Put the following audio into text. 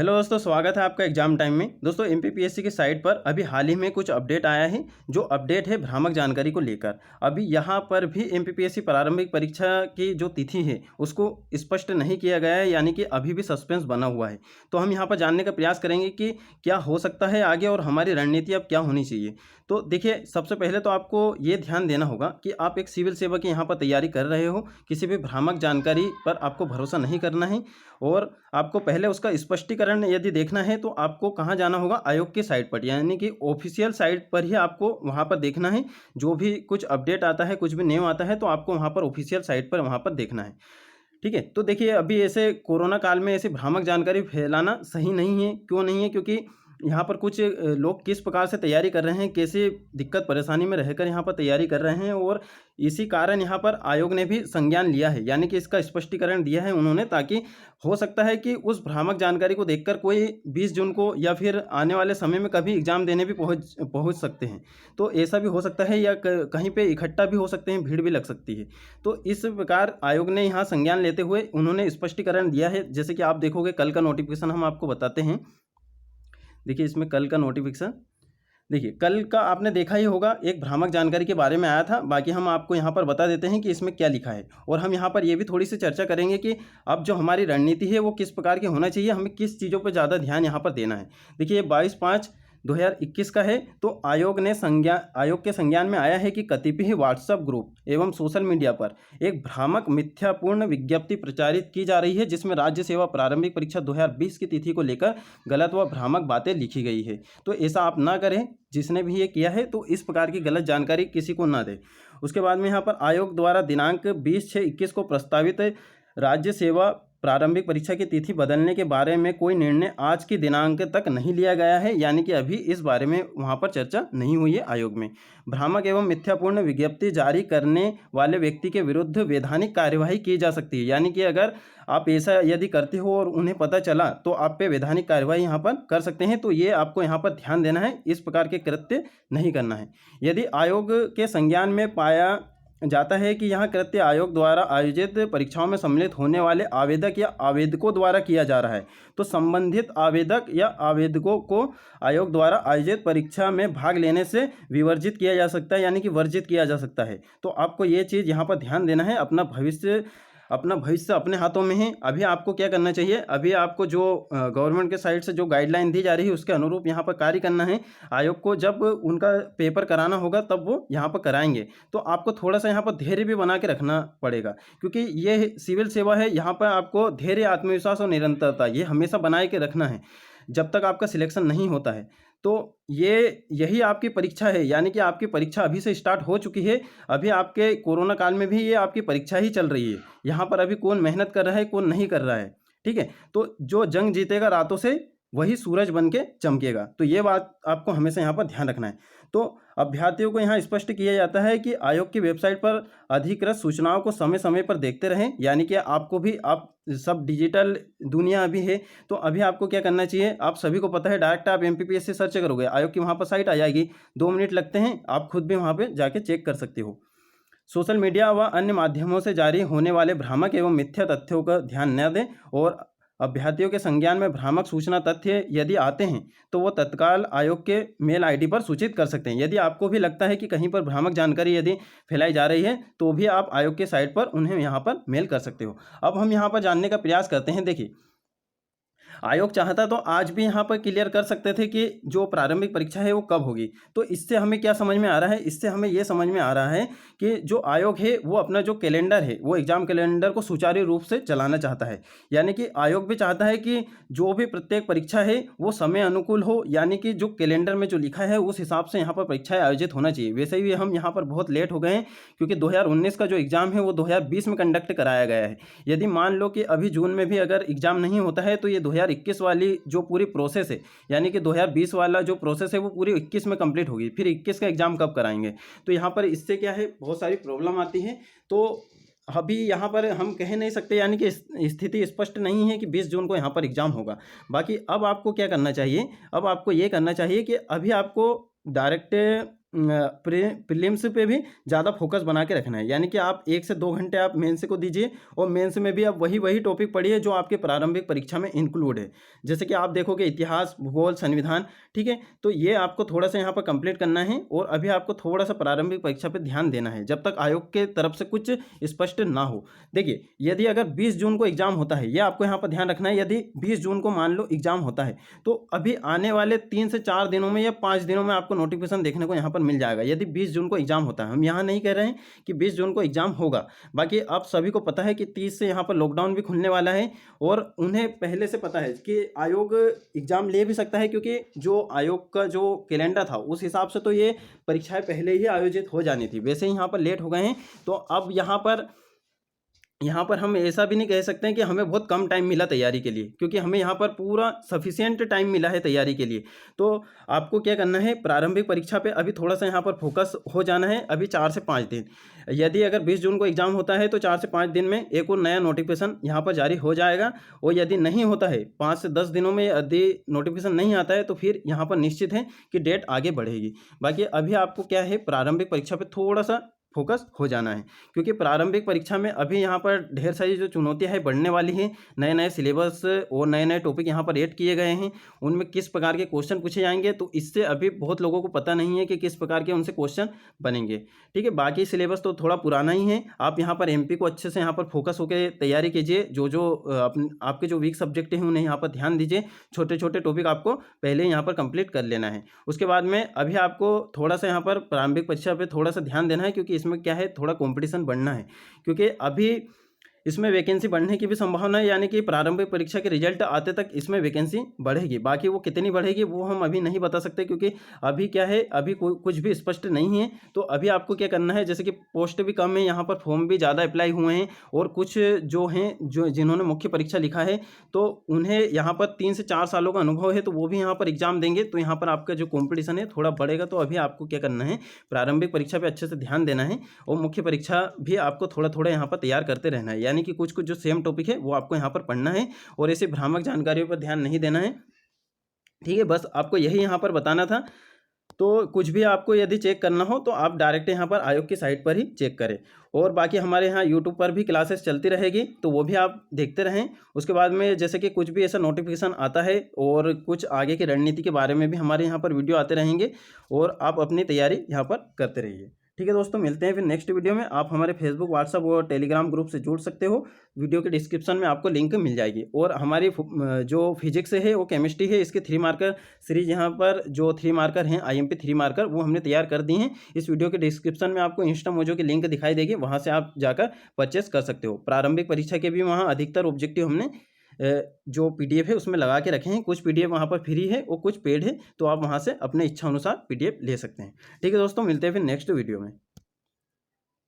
Hello दोस्तों, स्वागत है आपका एग्जाम टाइम में। दोस्तों एमपीपीएससी की साइट पर अभी हाल ही में कुछ अपडेट आया है। जो अपडेट है भ्रामक जानकारी को लेकर, अभी यहाँ पर भी एमपीपीएससी प्रारंभिक परीक्षा की जो तिथि है उसको स्पष्ट नहीं किया गया है, यानी कि अभी भी सस्पेंस बना हुआ है। तो हम यहाँ पर जानने का प्रयास करेंगे कि क्या हो सकता है आगे और हमारी रणनीति अब क्या होनी चाहिए। तो देखिए, सबसे पहले तो आपको ये ध्यान देना होगा कि आप एक सिविल सेवा की यहाँ पर तैयारी कर रहे हो, किसी भी भ्रामक जानकारी पर आपको भरोसा नहीं करना है। और आपको पहले उसका स्पष्टीकरण यदि देखना है तो आपको कहाँ जाना होगा, आयोग की साइट पर, यानी कि ऑफिशियल साइट पर ही आपको वहाँ पर देखना है। जो भी कुछ अपडेट आता है, कुछ भी न्यू आता है, तो आपको वहाँ पर ऑफिशियल साइट पर वहाँ पर देखना है। ठीक है। तो देखिए, अभी ऐसे कोरोना काल में ऐसे भ्रामक जानकारी फैलाना सही नहीं है। क्यों नहीं है? क्योंकि यहाँ पर कुछ लोग किस प्रकार से तैयारी कर रहे हैं, कैसे दिक्कत परेशानी में रहकर यहाँ पर तैयारी कर रहे हैं, और इसी कारण यहाँ पर आयोग ने भी संज्ञान लिया है, यानी कि इसका स्पष्टीकरण दिया है उन्होंने, ताकि हो सकता है कि उस भ्रामक जानकारी को देखकर कोई 20 जून को या फिर आने वाले समय में कभी एग्जाम देने भी पहुँच सकते हैं। तो ऐसा भी हो सकता है, या कहीं पे इकट्ठा भी हो सकते हैं, भीड़ भी लग सकती है। तो इस प्रकार आयोग ने यहाँ संज्ञान लेते हुए उन्होंने स्पष्टीकरण दिया है। जैसे कि आप देखोगे, कल का नोटिफिकेशन हम आपको बताते हैं। देखिए, इसमें कल का नोटिफिकेशन, देखिए कल का आपने देखा ही होगा, एक भ्रामक जानकारी के बारे में आया था। बाकी हम आपको यहाँ पर बता देते हैं कि इसमें क्या लिखा है, और हम यहाँ पर ये भी थोड़ी सी चर्चा करेंगे कि अब जो हमारी रणनीति है वो किस प्रकार की होना चाहिए, हमें किस चीज़ों पर ज़्यादा ध्यान यहाँ पर देना है। देखिए, 22/5/2021 का है। तो आयोग के संज्ञान में आया है कि कतिपय व्हाट्सएप ग्रुप एवं सोशल मीडिया पर एक भ्रामक मिथ्यापूर्ण विज्ञप्ति प्रचारित की जा रही है, जिसमें राज्य सेवा प्रारंभिक परीक्षा 2020 की तिथि को लेकर गलत व भ्रामक बातें लिखी गई है। तो ऐसा आप ना करें। जिसने भी ये किया है तो इस प्रकार की गलत जानकारी किसी को ना दे। उसके बाद में यहाँ पर आयोग द्वारा दिनांक 20/6/21 को प्रस्तावित राज्य सेवा प्रारंभिक परीक्षा की तिथि बदलने के बारे में कोई निर्णय आज की दिनांक तक नहीं लिया गया है, यानी कि अभी इस बारे में वहाँ पर चर्चा नहीं हुई है आयोग में। भ्रामक एवं मिथ्यापूर्ण विज्ञप्ति जारी करने वाले व्यक्ति के विरुद्ध वैधानिक कार्यवाही की जा सकती है, यानी कि अगर आप ऐसा यदि करते हो और उन्हें पता चला तो आप पे वैधानिक कार्यवाही यहाँ पर कर सकते हैं। तो ये आपको यहाँ पर ध्यान देना है, इस प्रकार के कृत्य नहीं करना है। यदि आयोग के संज्ञान में पाया जाता है कि यह कृत्य आयोग द्वारा आयोजित परीक्षाओं में सम्मिलित होने वाले आवेदक या आवेदकों द्वारा किया जा रहा है, तो संबंधित आवेदक या आवेदकों को आयोग द्वारा आयोजित परीक्षा में भाग लेने से विवर्जित किया जा सकता है, यानी कि वर्जित किया जा सकता है। तो आपको ये चीज़ यहाँ पर ध्यान देना है। अपना भविष्य अपने हाथों में है। अभी आपको क्या करना चाहिए, अभी आपको जो गवर्नमेंट के साइड से जो गाइडलाइन दी जा रही है उसके अनुरूप यहाँ पर कार्य करना है। आयोग को जब उनका पेपर कराना होगा तब वो यहाँ पर कराएंगे। तो आपको थोड़ा सा यहाँ पर धैर्य भी बना के रखना पड़ेगा, क्योंकि ये सिविल सेवा है। यहाँ पर आपको धैर्य, आत्मविश्वास और निरंतरता ये हमेशा बनाए के रखना है जब तक आपका सिलेक्शन नहीं होता है। तो यही आपकी परीक्षा है, यानी कि आपकी परीक्षा अभी से स्टार्ट हो चुकी है। अभी आपके कोरोना काल में भी ये आपकी परीक्षा ही चल रही है। यहाँ पर अभी कौन मेहनत कर रहा है, कौन नहीं कर रहा है। ठीक है। तो जो जंग जीतेगा रातों से, वही सूरज बन के चमकेगा। तो ये बात आपको हमेशा यहाँ पर ध्यान रखना है। तो अभ्यर्थियों को यहाँ स्पष्ट किया जाता है कि आयोग की वेबसाइट पर अधिकृत सूचनाओं को समय समय पर देखते रहें, यानी कि आपको भी, आप सब डिजिटल दुनिया अभी है, तो अभी आपको क्या करना चाहिए, आप सभी को पता है, डायरेक्ट आप एमपीपीएससी सर्च करोगे, आयोग की वहाँ पर साइट आ जाएगी। 2 मिनट लगते हैं, आप खुद भी वहाँ पर जाके चेक कर सकते हो। सोशल मीडिया व अन्य माध्यमों से जारी होने वाले भ्रामक एवं मिथ्या तथ्यों का ध्यान न दें, और अभ्यर्थियों के संज्ञान में भ्रामक सूचना तथ्य यदि आते हैं तो वो तत्काल आयोग के मेल आईडी पर सूचित कर सकते हैं। यदि आपको भी लगता है कि कहीं पर भ्रामक जानकारी यदि फैलाई जा रही है तो भी आप आयोग के साइट पर उन्हें यहाँ पर मेल कर सकते हो। अब हम यहाँ पर जानने का प्रयास करते हैं। देखिए, आयोग चाहता तो आज भी यहाँ पर क्लियर कर सकते थे कि जो प्रारंभिक परीक्षा है वो कब होगी। तो इससे हमें क्या समझ में आ रहा है, इससे हमें ये समझ में आ रहा है कि जो आयोग है वो अपना जो कैलेंडर है, वो एग्जाम कैलेंडर को सुचारू रूप से चलाना चाहता है। यानी कि आयोग भी चाहता है कि जो भी प्रत्येक परीक्षा है वो समय अनुकूल हो, यानी कि जो कैलेंडर में जो लिखा है उस हिसाब से यहाँ पर परीक्षाएं आयोजित होना चाहिए। वैसे भी हम यहाँ पर बहुत लेट हो गए हैं, क्योंकि 2019 का जो एग्ज़ाम है वो 2020 में कंडक्ट कराया गया है। यदि मान लो कि अभी जून में भी अगर एग्ज़ाम नहीं होता है तो ये 2021 वाली जो पूरी प्रोसेस है, यानी कि 2020 वाला जो प्रोसेस है वो पूरी 21 में कंप्लीट होगी। फिर 21 का एग्ज़ाम कब कराएंगे? तो यहाँ पर इससे क्या है, बहुत सारी प्रॉब्लम आती है। तो अभी यहाँ पर हम कह नहीं सकते, यानी कि स्थिति स्पष्ट नहीं है कि 20 जून को यहाँ पर एग्ज़ाम होगा। बाकी अब आपको क्या करना चाहिए, अब आपको ये करना चाहिए कि अभी आपको डायरेक्ट प्रीलिम्स पे भी ज़्यादा फोकस बना के रखना है, यानी कि आप 1 से 2 घंटे आप मेंस को दीजिए और मेंस में भी आप वही टॉपिक पढ़िए जो आपके प्रारंभिक परीक्षा में इंक्लूड है। जैसे कि आप देखोगे इतिहास, भूगोल, संविधान, ठीक है, तो ये आपको थोड़ा सा यहाँ पर कंप्लीट करना है और अभी आपको थोड़ा सा प्रारंभिक परीक्षा पर ध्यान देना है जब तक आयोग के तरफ से कुछ स्पष्ट ना हो। देखिए, यदि अगर 20 जून को एग्जाम होता है, ये आपको यहाँ पर ध्यान रखना है, यदि 20 जून को मान लो एग्जाम होता है तो अभी आने वाले 3 से 4 दिनों में या 5 दिनों में आपको नोटिफिकेशन देखने को यहाँ पर मिल जाएगा। यदि 20 जून को एग्जाम होता है, हम यहाँ नहीं कह रहे हैं कि 20 जून को एग्जाम होगा, बाकी आप सभी को पता है कि 30 से यहाँ पर लॉकडाउन भी खुलने वाला है और उन्हें पहले से पता है कि आयोग एग्जाम ले भी सकता है, क्योंकि जो आयोग का जो कैलेंडर था उस हिसाब से तो ये परीक्षाएं पहले ही आयोजित हो जानी थी। वैसे ही यहाँ पर लेट हो गए हैं, तो अब यहाँ पर हम ऐसा भी नहीं कह सकते हैं कि हमें बहुत कम टाइम मिला तैयारी के लिए, क्योंकि हमें यहाँ पर पूरा सफिशिएंट टाइम मिला है तैयारी के लिए। तो आपको क्या करना है, प्रारंभिक परीक्षा पे अभी थोड़ा सा यहाँ पर फोकस हो जाना है, अभी 4 से 5 दिन। यदि अगर 20 जून को एग्जाम होता है तो 4 से 5 दिन में एक और नया नोटिफिकेशन यहाँ पर जारी हो जाएगा, और यदि नहीं होता है 5 से 10 दिनों में यदि नोटिफिकेशन नहीं आता है तो फिर यहाँ पर निश्चित है कि डेट आगे बढ़ेगी। बाकी अभी आपको क्या है, प्रारंभिक परीक्षा पर थोड़ा सा फोकस हो जाना है, क्योंकि प्रारंभिक परीक्षा में अभी यहाँ पर ढेर सारी जो चुनौतियाँ हैं बढ़ने वाली हैं। नए नए सिलेबस और नए नए टॉपिक यहाँ पर ऐड किए गए हैं, उनमें किस प्रकार के क्वेश्चन पूछे जाएंगे, तो इससे अभी बहुत लोगों को पता नहीं है कि किस प्रकार के उनसे क्वेश्चन बनेंगे। ठीक है, बाकी सिलेबस तो थोड़ा पुराना ही है। आप यहाँ पर एमपी को अच्छे से यहाँ पर फोकस होकर तैयारी कीजिए। जो आपके जो वीक सब्जेक्ट हैं उन्हें यहाँ पर ध्यान दीजिए। छोटे छोटे टॉपिक आपको पहले यहाँ पर कंप्लीट कर लेना है। उसके बाद में अभी आपको थोड़ा सा यहाँ पर प्रारंभिक परीक्षा पर थोड़ा सा ध्यान देना है, क्योंकि इसमें क्या है, थोड़ा कंपटीशन बढ़ना है, क्योंकि अभी इसमें वैकेंसी बढ़ने की भी संभावना है, यानी कि प्रारंभिक परीक्षा के रिजल्ट आते तक इसमें वैकेंसी बढ़ेगी। बाकी वो कितनी बढ़ेगी वो हम अभी नहीं बता सकते, क्योंकि अभी क्या है, अभी कुछ भी स्पष्ट नहीं है। तो अभी आपको क्या करना है, जैसे कि पोस्ट भी कम है, यहाँ पर फॉर्म भी ज़्यादा अप्लाई हुए हैं, और कुछ जो हैं जो जिन्होंने मुख्य परीक्षा लिखा है तो उन्हें यहाँ पर 3 से 4 सालों का अनुभव है, तो वो भी यहाँ पर एग्जाम देंगे, तो यहाँ पर आपका जो कॉम्पिटिशन है थोड़ा बढ़ेगा। तो अभी आपको क्या करना है, प्रारंभिक परीक्षा पर अच्छे से ध्यान देना है, और मुख्य परीक्षा भी आपको थोड़ा थोड़ा यहाँ पर तैयार करते रहना है, यानी कि कुछ कुछ जो सेम टॉपिक है वो आपको यहाँ पर पढ़ना है, और ऐसे भ्रामक जानकारियों पर ध्यान नहीं देना है। ठीक है, बस आपको यही यहाँ पर बताना था। तो कुछ भी आपको यदि चेक करना हो तो आप डायरेक्ट यहाँ पर आयोग की साइट पर ही चेक करें, और बाकी हमारे यहाँ यूट्यूब पर भी क्लासेस चलती रहेगी, तो वो भी आप देखते रहें। उसके बाद में जैसे कि कुछ भी ऐसा नोटिफिकेशन आता है और कुछ आगे की रणनीति के बारे में भी हमारे यहाँ पर वीडियो आते रहेंगे, और आप अपनी तैयारी यहाँ पर करते रहिए। ठीक है दोस्तों, मिलते हैं फिर नेक्स्ट वीडियो में। आप हमारे फेसबुक, व्हाट्सअप और टेलीग्राम ग्रुप से जुड़ सकते हो। वीडियो के डिस्क्रिप्शन में आपको लिंक मिल जाएगी। और हमारी जो फिजिक्स है वो केमिस्ट्री है, इसके 3 मार्कर सीरीज यहाँ पर जो 3 मार्कर हैं IMP 3 मार्कर वो हमने तैयार कर दी हैं। इस वीडियो के डिस्क्रिप्शन में आपको इंस्टा मोजो की लिंक दिखाई देगी, वहाँ से आप जाकर परचेस कर सकते हो। प्रारंभिक परीक्षा के भी वहाँ अधिकतर ऑब्जेक्टिव हमने जो PDF है उसमें लगा के रखे हैं। कुछ PDF वहाँ पर फ्री है और कुछ पेड है, तो आप वहाँ से अपने इच्छा अनुसार PDF ले सकते हैं। ठीक है दोस्तों, मिलते हैं फिर नेक्स्ट वीडियो में।